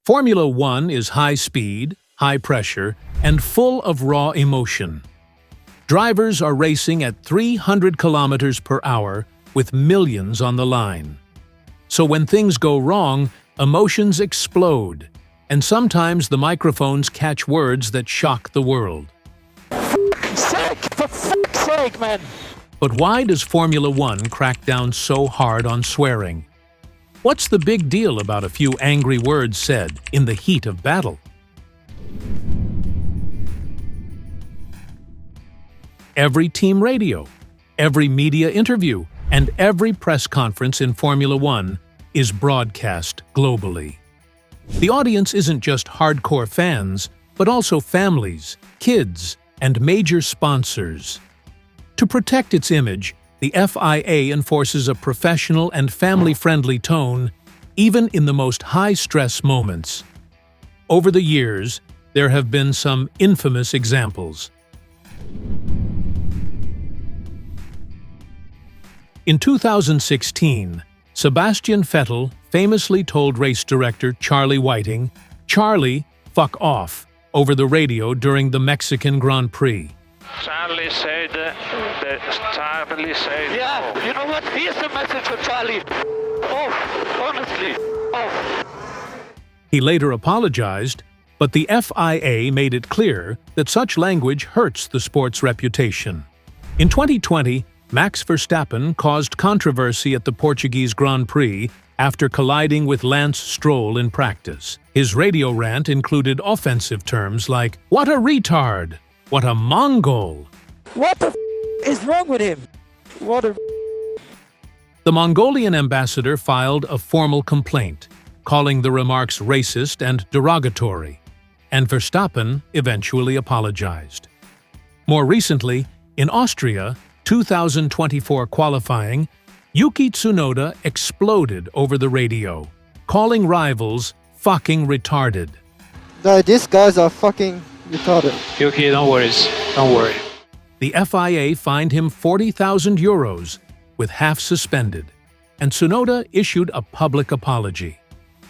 Formula One is high speed, high pressure, and full of raw emotion. Drivers are racing at 300 kilometers per hour with millions on the line. So when things go wrong, emotions explode, and sometimes the microphones catch words that shock the world. For fuck's sake, man! But why does Formula One crack down so hard on swearing? What's the big deal about a few angry words said in the heat of battle? Every team radio, every media interview, and every press conference in Formula One is broadcast globally. The audience isn't just hardcore fans, but also families, kids, and major sponsors. To protect its image, the FIA enforces a professional and family-friendly tone, even in the most high-stress moments. Over the years, there have been some infamous examples. In 2016, Sebastian Vettel famously told race director Charlie Whiting, "Charlie, fuck off," over the radio during the Mexican Grand Prix. Charlie said, Yeah, you know what? Here's the message for Charlie. Off, honestly, off. He later apologized, but the FIA made it clear that such language hurts the sport's reputation. In 2020, Max Verstappen caused controversy at the Portuguese Grand Prix after colliding with Lance Stroll in practice. His radio rant included offensive terms like, "What a retard! What a Mongol!" What the is wrong with him? What a... The Mongolian ambassador filed a formal complaint, calling the remarks racist and derogatory, and Verstappen eventually apologized. More recently, in Austria, 2024 qualifying, Yuki Tsunoda exploded over the radio, calling rivals fucking retarded. No, these guys are fucking retarded. Okay, don't worry. The FIA fined him €40,000, with half suspended, and Tsunoda issued a public apology.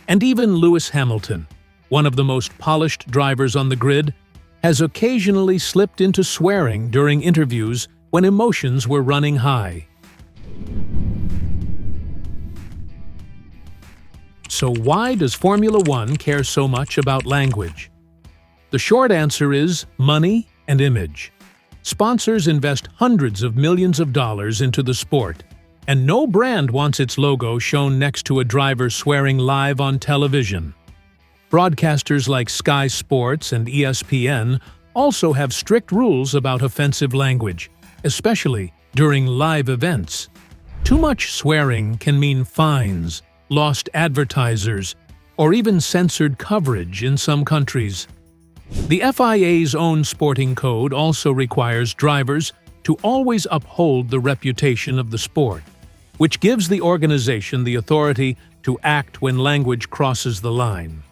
And even Lewis Hamilton, one of the most polished drivers on the grid, has occasionally slipped into swearing during interviews when emotions were running high. So why does Formula One care so much about language? The short answer is money and image. Sponsors invest hundreds of millions of dollars into the sport, and no brand wants its logo shown next to a driver swearing live on television. Broadcasters like Sky Sports and ESPN also have strict rules about offensive language, especially during live events. Too much swearing can mean fines, lost advertisers, or even censored coverage in some countries. The FIA's own sporting code also requires drivers to always uphold the reputation of the sport, which gives the organization the authority to act when language crosses the line.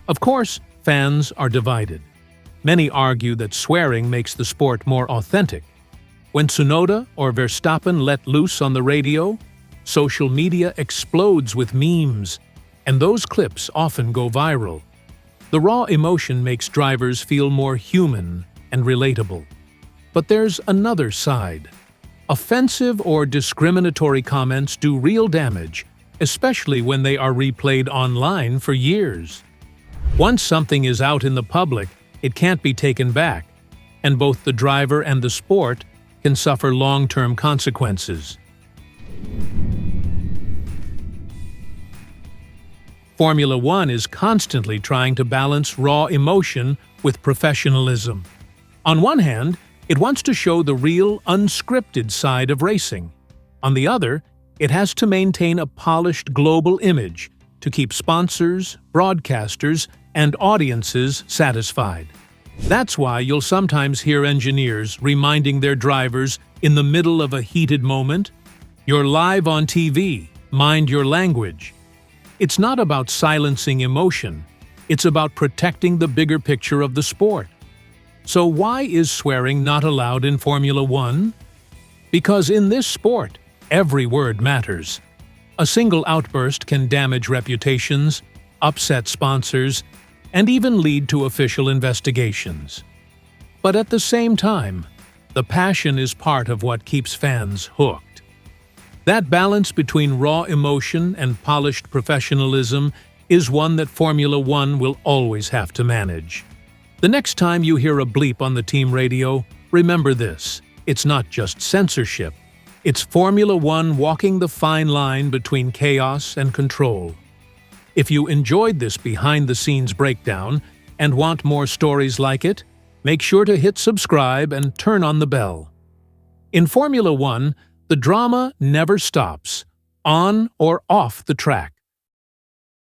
Of course, fans are divided. Many argue that swearing makes the sport more authentic. When Tsunoda or Verstappen let loose on the radio, social media explodes with memes, and those clips often go viral. The raw emotion makes drivers feel more human and relatable. But there's another side. Offensive or discriminatory comments do real damage, especially when they are replayed online for years. Once something is out in the public, it can't be taken back, and both the driver and the sport can suffer long-term consequences. Formula One is constantly trying to balance raw emotion with professionalism. On one hand, it wants to show the real, unscripted side of racing. On the other, it has to maintain a polished global image to keep sponsors, broadcasters, and audiences satisfied. That's why you'll sometimes hear engineers reminding their drivers in the middle of a heated moment, "You're live on TV, mind your language." It's not about silencing emotion, it's about protecting the bigger picture of the sport. So why is swearing not allowed in Formula One? Because in this sport, every word matters. A single outburst can damage reputations, upset sponsors, and even lead to official investigations. But at the same time, the passion is part of what keeps fans hooked. That balance between raw emotion and polished professionalism is one that Formula One will always have to manage. The next time you hear a bleep on the team radio, remember this: it's not just censorship. It's Formula One walking the fine line between chaos and control. If you enjoyed this behind-the-scenes breakdown and want more stories like it, make sure to hit subscribe and turn on the bell. In Formula One, the drama never stops, on or off the track.